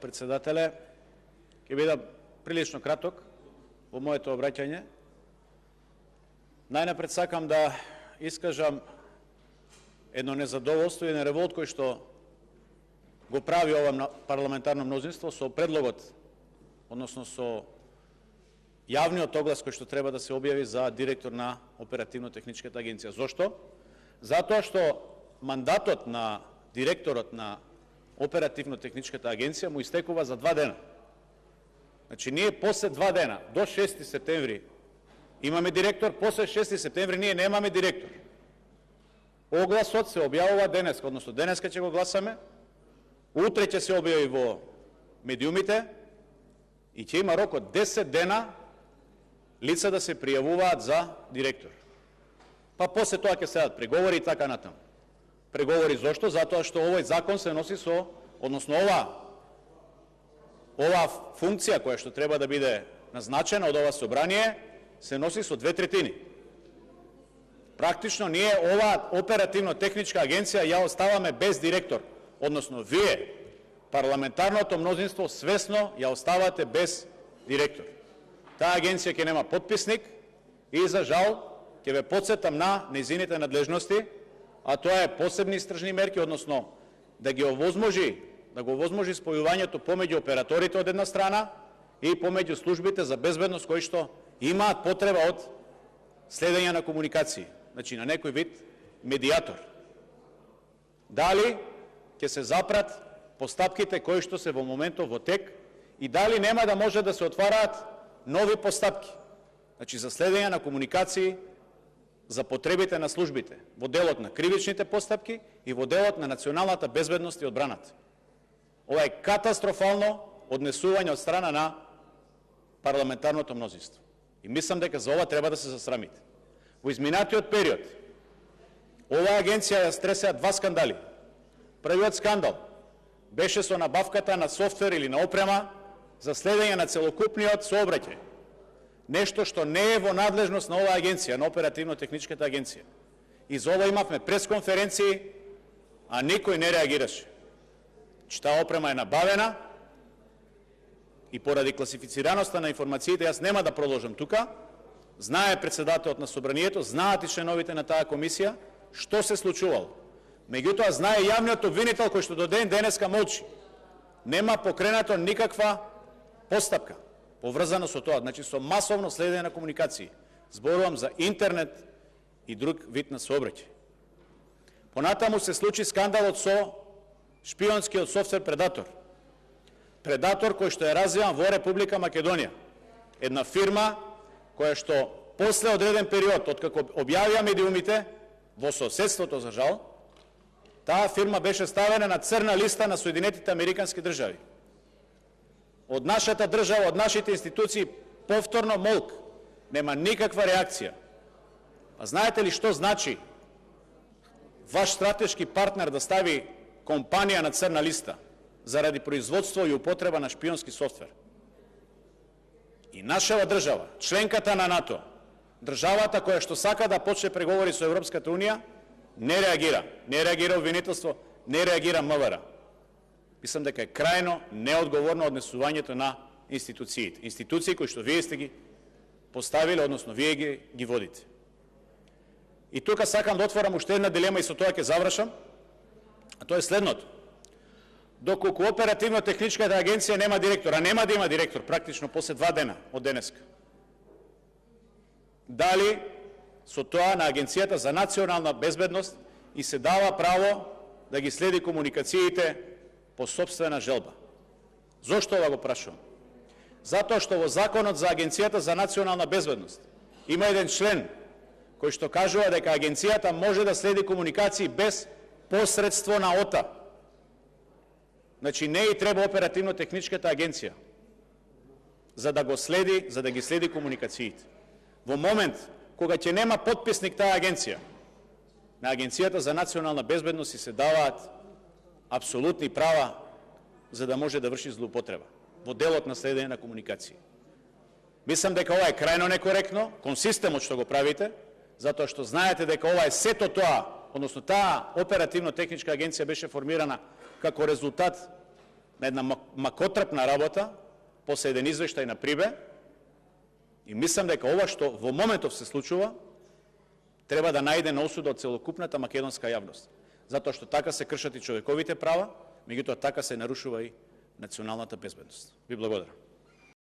председателе. Ќе бидам прилично краток во моето обраќање. Најнапред сакам да искажам едно незадоволство и еден револт кој што го прави ова парламентарно мнозинство со предлогот, односно со јавниот оглас кој што треба да се објави за директор на Оперативно-техничката агенција. Зошто? Затоа што мандатот на директорот на Оперативно-техничката агенција му истекува за 2 дена. Значи, ние после 2 дена, до 6 септември, имаме директор, после 6 септември ние немаме директор. Огласот се објавува денеска, односно денеска ќе го гласаме, утре ќе се објави во медиумите и ќе има рок од 10 дена лица да се пријавуваат за директор. Па после тоа ќе следат преговори и така натаму. Преговори зошто? Затоа што овој закон се носи со, односно ова функција која што треба да биде назначена од ова собрание се носи со 2/3. Практично ние ова оперативно-техничка агенција ја оставаме без директор, односно вие, парламентарното мнозинство, свесно ја оставате без директор. Таа агенција ќе нема подписник и за жал ќе ве потсетам на нејзините надлежности, а тоа е посебни истражни мерки, односно да го овозможи спојувањето помеѓу операторите од една страна и помеѓу службите за безбедност кои што имаат потреба од следење на комуникации, значи на некој вид медијатор. Дали ќе се запрат постапките кои што се во моментов во тек и дали нема да може да се отвараат нови постапки, значи за следење на комуникации за потребите на службите во делот на кривичните постапки и во делот на националната безбедност и одбраната. Ова е катастрофално однесување од страна на парламентарното мнозинство. И мислам дека за ова треба да се засрамите. Во изминатиот период, оваа агенција ја стресеа 2 скандали. Првиот скандал беше со набавката на софтвер или на опрема за следење на целокупниот сообраќај. Нешто што не е во надлежност на оваа агенција, на Оперативно-техничката агенција. И за ова имавме пресконференции, а никој не реагираше. Таа опрема е набавена и поради класифицираноста на информациите, јас нема да продолжам тука, знае председателот на собранието, знаат и членовите на таа комисија, што се случувало. Меѓутоа, знае јавниот обвинител кој што до ден денеска молчи. Нема покренато никаква постапка поврзано со тоа, значи со масовно следење на комуникации. Зборувам за интернет и друг вид на сообраќај. Понатаму се случи скандалот со шпионскиот софтвер Предатор. Предатор кој што е развиван во Република Македонија. Една фирма која што после одреден период, откако објавија медиумите, во соседството за жал, таа фирма беше ставена на црна листа на Соединетите Американски држави. Од нашата држава, од нашите институции, повторно молк. Нема никаква реакција. А знаете ли што значи ваш стратешки партнер да стави компанија на црна листа заради производство и употреба на шпионски софтвер? И нашава држава, членката на НАТО, државата која што сака да почне преговори со Европската Унија, не реагира. Не реагира обвинителство, не реагира МВР. Мислам дека е крајно неодговорно однесувањето на институциите. Институции кои што вие сте ги поставили, односно вие ги водите. И тука сакам да отворам уште една дилема и со тоа ќе завршам, а тоа е следното. Доколку Оперативно-техничката агенција нема директор, а нема да има директор практично после 2 дена од денеска, дали со тоа на Агенцијата за национална безбедност и се дава право да ги следи комуникациите по собствена желба? Зошто ова го прашувам? Затоа што во Законот за Агенцијата за национална безбедност има еден член кој што кажува дека агенцијата може да следи комуникации без посредство на ОТА. Значи не и треба Оперативно-техничката агенција за да ги следи комуникациите. Во момент кога ќе нема подписник таа агенција, на Агенцијата за национална безбедност се даваат апсолутни права за да може да врши злоупотреба во делот на следење на комуникации. Мислам дека ова е крајно некоректно, кон системот што го правите, затоа што знаете дека ова е сето тоа, односно таа Оперативно-техничка агенција беше формирана како резултат на една макотрапна работа после еден извештај на Прибе и мислам дека ова што во моментов се случува треба да најде на осуда од целокупната македонска јавност, затоа што така се кршат и човековите права, меѓутоа така се нарушува и националната безбедност. Ви благодарам.